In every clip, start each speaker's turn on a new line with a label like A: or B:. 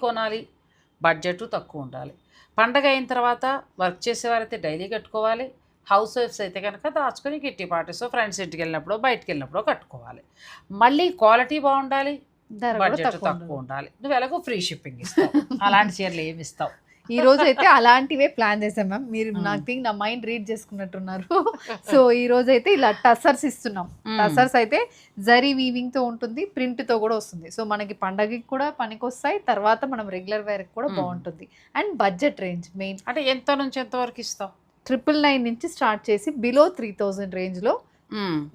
A: కొనాలి, బడ్జెట్ తక్కువ ఉండాలి. పండగ అయిన తర్వాత వర్క్ చేసేవారైతే డైలీ కట్టుకోవాలి, హౌస్ వైఫ్స్ అయితే కనుక దాచుకొని కిట్టి పార్టీస్ ఫ్రెండ్స్ ఇంటికి వెళ్ళినప్పుడు బయటికి వెళ్ళినప్పుడు కట్టుకోవాలి. మళ్ళీ క్వాలిటీ బాగుండాలి, బడ్జెట్ తక్కువ ఉండాలి. నువ్వు ఎలాగో ఫ్రీ షిప్పింగ్ ఇస్తావు, అలాంటి చీరలు ఏమి ఇస్తావు?
B: ఈ రోజు అయితే అలాంటివే ప్లాన్ చేసాం మ్యామ్. మీరు నాకు థింక్ నా మైండ్ రీడ్ చేసుకున్నట్టున్నారు. సో ఈ రోజు అయితే ఇలా టసర్స్ ఇస్తున్నాం. టసర్స్ అయితే జరీ వీవింగ్ తో ఉంటుంది, ప్రింట్ తో కూడా వస్తుంది. సో మనకి పండగకి కూడా పనికొస్తాయి, తర్వాత మనం రెగ్యులర్ వేర్ కూడా బాగుంటుంది. అండ్ బడ్జెట్ రేంజ్ మెయిన్
A: అంటే ఎంత నుంచి ఎంత వరకు ఇస్తావు?
B: 999 నుంచి స్టార్ట్ చేసి బిలో 3000 రేంజ్ లో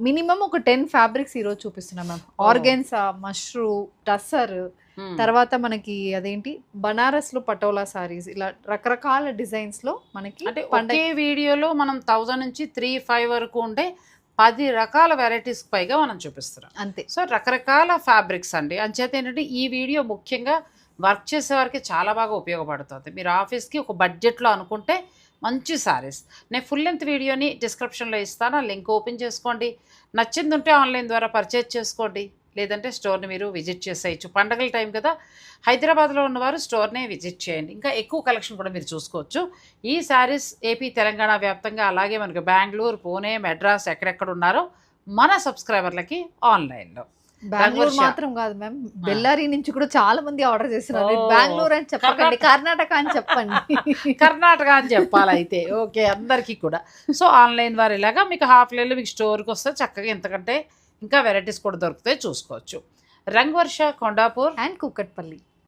B: మినిమం ఒక 10 ఫ్యాబ్రిక్స్ ఈ రోజు చూపిస్తున్నాం మ్యామ్. ఆర్గెన్సా, మష్రూ, టసర్, తర్వాత మనకి అదేంటి బనారస్ లో పటోలా సారీస్, ఇలా రకరకాల డిజైన్స్ లో మనకి
A: అంటే ఒకే వీడియోలో మనం 1000 నుంచి 3-5 వరకు ఉండే 10 రకాల వెరైటీస్ పైగా మనం చూపిస్తున్నాం
B: అంతే.
A: సో రకరకాల ఫ్యాబ్రిక్స్ అండి. అంచేత ఏంటంటే ఈ వీడియో ముఖ్యంగా వర్క్ చేసే వారికి చాలా బాగా ఉపయోగపడుతుంది. మీరు ఆఫీస్కి ఒక బడ్జెట్లో అనుకుంటే మంచి సారీస్. నేను ఫుల్ లెంత్ వీడియోని డిస్క్రిప్షన్లో ఇస్తాను, ఆ లింక్ ఓపెన్ చేసుకోండి. నచ్చింది ఉంటే ఆన్లైన్ ద్వారా పర్చేజ్ చేసుకోండి, లేదంటే స్టోర్ని మీరు విజిట్ చేసేయచ్చు. పండగల టైం కదా, హైదరాబాద్లో ఉన్నవారు స్టోర్నే విజిట్ చేయండి. ఇంకా ఎక్కువ కలెక్షన్ కూడా మీరు చూసుకోవచ్చు. ఈ శారీస్ ఏపీ తెలంగాణ వ్యాప్తంగా, అలాగే మనకి బెంగళూరు, పూణే, మెడ్రాస్ ఎక్కడెక్కడ ఉన్నారో మన సబ్స్క్రైబర్లకి ఆన్లైన్లో.
B: బెంగళూరు మాత్రం కాదు మ్యామ్, బెల్లారి నుంచి కూడా చాలా మంది ఆర్డర్ చేస్తున్నారు. బెంగళూరు అని చెప్పకండి, కర్ణాటక అని చెప్పండి.
A: కర్ణాటక అని చెప్పాలి అయితే. ఓకే, అందరికీ కూడా. సో ఆన్లైన్ వారు ఇలాగా మీకు హాఫ్ లేలో మీకు స్టోర్కి వస్తే చక్కగా ఎంతకంటే ఇంకా వెరైటీస్ కూడా దొరుకుతాయి, చూసుకోవచ్చు. రంగవర్ష, కొండాపూర్
B: అండ్ కుక్కట్పల్లి.